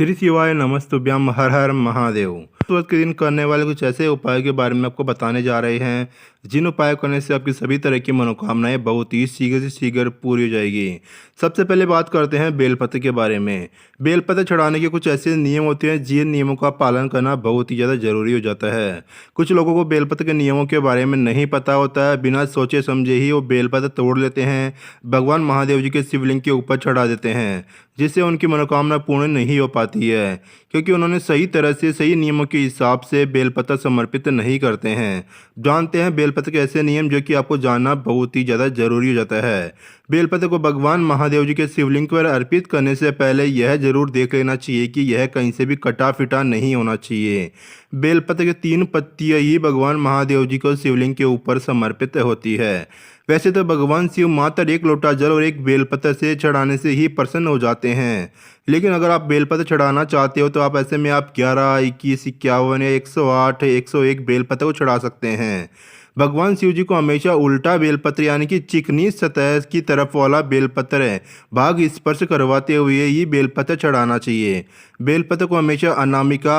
श्री शिवाय नमस्तुभ्यम हर हर महादेव। इस वक्त के दिन करने वाले कुछ ऐसे उपायों के बारे में आपको बताने जा रहे हैं जिन उपाय करने से आपकी सभी तरह की मनोकामनाएं बहुत ही शीघ्र से शीघ्र पूरी हो जाएगी। सबसे पहले बात करते हैं बेलपत्र के बारे में। बेलपत्र चढ़ाने के कुछ ऐसे नियम होते हैं जिन नियमों का पालन करना बहुत ही ज़्यादा जरूरी हो जाता है। कुछ लोगों को बेलपत्र के नियमों के बारे में नहीं पता होता है, बिना सोचे समझे ही वो बेलपत्र तोड़ लेते हैं, भगवान महादेव जी के शिवलिंग के ऊपर चढ़ा देते हैं, जिससे उनकी मनोकामना पूर्ण नहीं हो पाती है, क्योंकि उन्होंने सही तरह से सही नियमों के हिसाब से बेलपत्र समर्पित नहीं करते हैं। जानते हैं बेलपत्र के ऐसे नियम जो कि आपको जानना बहुत ही ज़्यादा जरूरी हो जाता है। बेलपत्र को भगवान महादेव जी के शिवलिंग पर अर्पित करने से पहले यह जरूर देख लेना चाहिए कि यह कहीं से भी कटा फिटा नहीं होना चाहिए। बेलपत्र के 3 पत्तियां ही भगवान महादेव जी को शिवलिंग के ऊपर समर्पित होती है। वैसे तो भगवान शिव मात्र 1 लोटा जल और 1 बेलपत्र से चढ़ाने से ही प्रसन्न हो जाते हैं, लेकिन अगर आप बेलपत्र चढ़ाना चाहते हो तो आप ऐसे में आप 11, 21, 51 या 108, 101 बेलपत्र को चढ़ा सकते हैं। भगवान शिव जी को हमेशा उल्टा बेलपत्र यानी कि चिकनी सतह की तरफ वाला बेलपत्र भाग स्पर्श करवाते हुए ही बेलपत्र चढ़ाना चाहिए। बेलपत्र को हमेशा अनामिका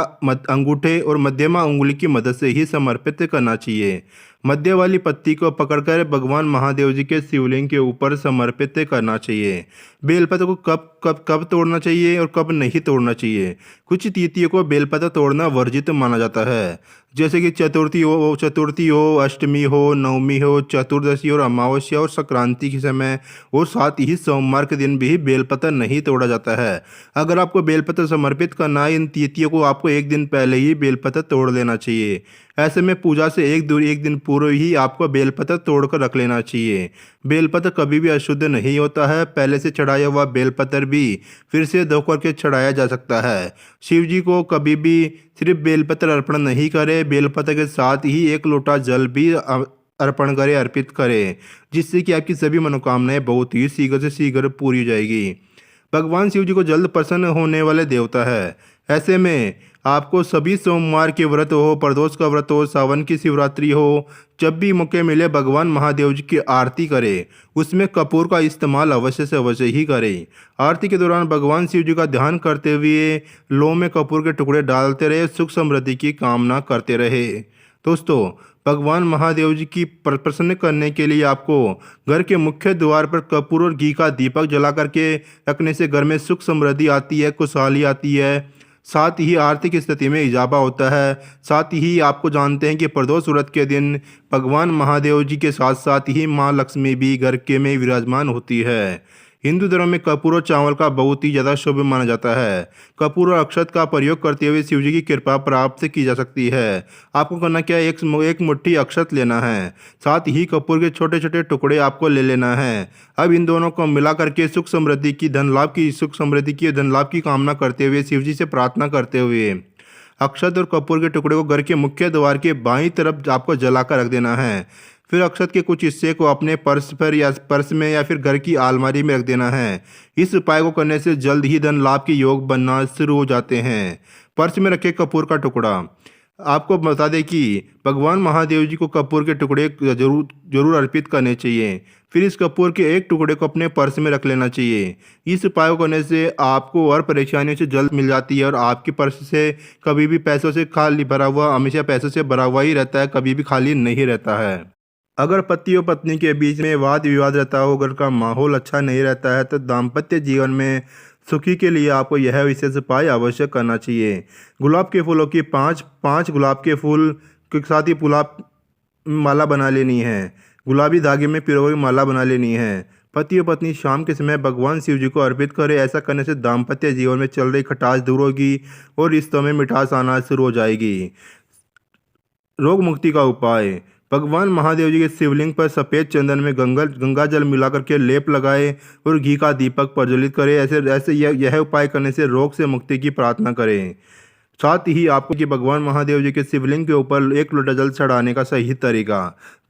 अंगूठे और मध्यमा उंगली की मदद से ही समर्पित करना चाहिए। मध्य वाली पत्ती को पकड़कर भगवान महादेव जी के शिवलिंग के ऊपर समर्पित करना चाहिए। बेलपत्र को कब कब कब तोड़ना चाहिए और कब नहीं तोड़ना चाहिए। कुछ तिथियों को बेलपत्र तोड़ना वर्जित माना जाता है, जैसे कि चतुर्थी हो, अष्टमी हो, नवमी हो, चतुर्दशी और अमावस्या और संक्रांति के समय और साथ ही सोमवार के दिन भी बेलपत्र नहीं तोड़ा जाता है। अगर आपको बेलपत्र समर्पित करना है इन तिथियों को आपको एक दिन पहले ही बेलपत्र तोड़ लेना चाहिए। ऐसे में पूजा से एक दिन पूर्व ही आपको बेलपत्र तोड़कर रख लेना चाहिए। बेलपत्र कभी भी अशुद्ध नहीं होता है। पहले से चढ़ाया हुआ बेलपत्र भी फिर से धो करके चढ़ाया जा सकता है। शिव जी को कभी भी सिर्फ बेलपत्र अर्पण नहीं करें, बेलपत्र के साथ ही 1 लोटा जल भी अर्पण करें, अर्पित करें, जिससे कि आपकी सभी मनोकामनाएं बहुत ही शीघ्र से शीघ्र पूरी हो जाएगी। भगवान शिव जी को जल्द प्रसन्न होने वाले देवता है। ऐसे में आपको सभी सोमवार के व्रत हो, प्रदोष का व्रत हो, सावन की शिवरात्रि हो, जब भी मौके मिले भगवान महादेव जी की आरती करें, उसमें कपूर का इस्तेमाल अवश्य से अवश्य ही करें। आरती के दौरान भगवान शिव जी का ध्यान करते हुए लो में कपूर के टुकड़े डालते रहे, सुख समृद्धि की कामना करते रहे। दोस्तों, भगवान महादेव जी की प्रसन्न करने के लिए आपको घर के मुख्य द्वार पर कपूर और घी का दीपक जला करके रखने से घर में सुख समृद्धि आती है, खुशहाली आती है, साथ ही आर्थिक स्थिति में इजाफा होता है। साथ ही आपको जानते हैं कि प्रदोष व्रत के दिन भगवान महादेव जी के साथ साथ ही माँ लक्ष्मी भी घर के में विराजमान होती है। हिंदू धर्म में कपूर और चावल का बहुत ही ज़्यादा शुभ माना जाता है। कपूर और अक्षत का प्रयोग करते हुए शिव जी की कृपा प्राप्त की जा सकती है। आपको करना क्या है, एक मुट्ठी अक्षत लेना है, साथ ही कपूर के छोटे छोटे टुकड़े आपको ले लेना है। अब इन दोनों को मिला करके सुख समृद्धि की धन लाभ की कामना करते हुए शिव जी से प्रार्थना करते हुए अक्षत और कपूर के टुकड़े को घर के मुख्य द्वार के बाईं तरफ आपको जलाकर रख देना है। फिर अक्षत के कुछ हिस्से को अपने पर्स में या फिर घर की अलमारी में रख देना है। इस उपाय को करने से जल्द ही धन लाभ के योग बनना शुरू हो जाते हैं। पर्स में रखे कपूर का टुकड़ा, आपको बता दें कि भगवान महादेव जी को कपूर के टुकड़े जरूर अर्पित करने चाहिए। फिर इस कपूर के एक टुकड़े को अपने पर्स में रख लेना चाहिए। इस उपाय को करने से आपको और परेशानियों से जल्द मिल जाती है और आपके पर्स से कभी भी पैसों से खाली भरा हुआ, हमेशा पैसों से भरा हुआ ही रहता है, कभी भी खाली नहीं रहता है। अगर पति और पत्नी के बीच में वाद विवाद रहता हो, घर का माहौल अच्छा नहीं रहता है, तो दाम्पत्य जीवन में सुखी के लिए आपको यह विशेष उपाय अवश्य करना चाहिए। गुलाब के फूलों की पाँच गुलाब के फूल के साथ ही माला बना लेनी है। गुलाबी धागे में पिरोई माला बना लेनी है। पति और पत्नी शाम के समय भगवान शिव जी को अर्पित करें। ऐसा करने से दाम्पत्य जीवन में चल रही खटास दूर होगी और रिश्तों में मिठास आना शुरू हो जाएगी। रोग मुक्ति का उपाय, भगवान महादेव जी के शिवलिंग पर सफ़ेद चंदन में गंगा जल मिलाकर के लेप लगाए और घी का दीपक प्रज्वलित करें। ऐसे यह उपाय करने से रोग से मुक्ति की प्रार्थना करें। साथ ही आपको कि भगवान महादेव जी के शिवलिंग के ऊपर 1 लोटा जल चढ़ाने का सही तरीका।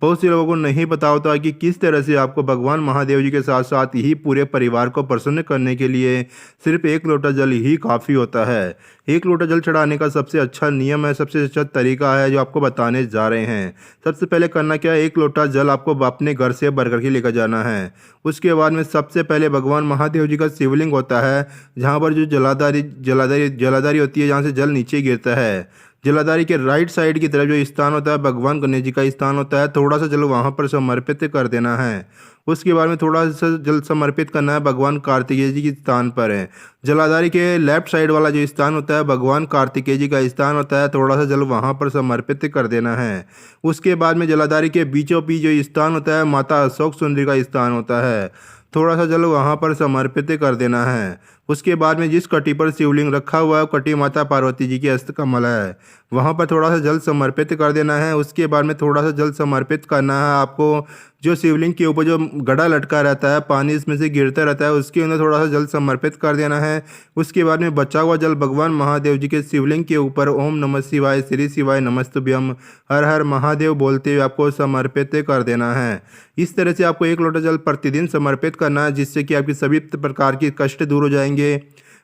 बहुत से लोगों को नहीं पता होता कि किस तरह से आपको भगवान महादेव जी के साथ साथ ही पूरे परिवार को प्रसन्न करने के लिए सिर्फ 1 लोटा जल ही काफ़ी होता है। 1 लोटा जल चढ़ाने का सबसे अच्छा नियम है, सबसे अच्छा तरीका है जो आपको बताने जा रहे हैं। सबसे पहले करना क्या है, 1 लोटा जल आपको अपने घर से भर करके लेकर जाना है। उसके बाद में सबसे पहले भगवान महादेव जी का शिवलिंग होता है, जहाँ पर जो जलाधारी होती है, जहाँ से जल नीचे गिरता है। जलाधारी के राइट साइड की तरफ जो स्थान होता है भगवान गणेश जी का स्थान होता है, थोड़ा सा जल वहाँ पर समर्पित कर देना है। उसके बाद में थोड़ा सा जल समर्पित करना है भगवान कार्तिकेय जी के स्थान पर है। जलाधारी के लेफ्ट साइड वाला जो स्थान होता है भगवान कार्तिकेय जी का स्थान होता है, थोड़ा सा जल वहाँ पर समर्पित कर देना है। उसके बाद में जलाधारी के बीचों बीच जो स्थान होता है माता अशोक सुंदरी का स्थान होता है, थोड़ा सा जल वहाँ पर समर्पित कर देना है। उसके बाद में जिस कटी पर शिवलिंग रखा हुआ है कटी माता पार्वती जी की हस्त कमल है, वहाँ पर थोड़ा सा जल समर्पित कर देना है। उसके बाद में थोड़ा सा जल समर्पित करना है आपको जो शिवलिंग के ऊपर जो घड़ा लटका रहता है, पानी इसमें से गिरता रहता है, उसके अंदर थोड़ा सा जल समर्पित कर देना है। उसके बाद में बचा हुआ जल भगवान महादेव जी के शिवलिंग के ऊपर ओम नमः शिवाय, श्री शिवाय नमस्तुभ्यम, हर हर महादेव बोलते हुए आपको समर्पित कर देना है। इस तरह से आपको 1 लोटा जल प्रतिदिन समर्पित करना है, जिससे कि आपकी सभी प्रकार की कष्ट दूर हो जाएंगे।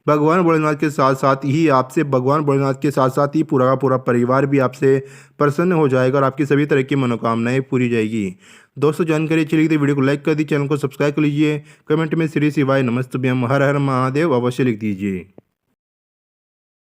भगवान भोलेनाथ के साथ साथ ही आपसे भगवान भोलेनाथ के साथ साथ ही पूरा का पूरा परिवार भी आपसे प्रसन्न हो जाएगा और आपकी सभी तरह की मनोकामनाएं पूरी जाएगी। दोस्तों, जानकारी अच्छी लगी तो वीडियो को लाइक कर दीजिए, चैनल को सब्सक्राइब कर लीजिए। कमेंट में श्री शिवाय नमस्तुभ्यम, हर हर महादेव अवश्य लिख दीजिए।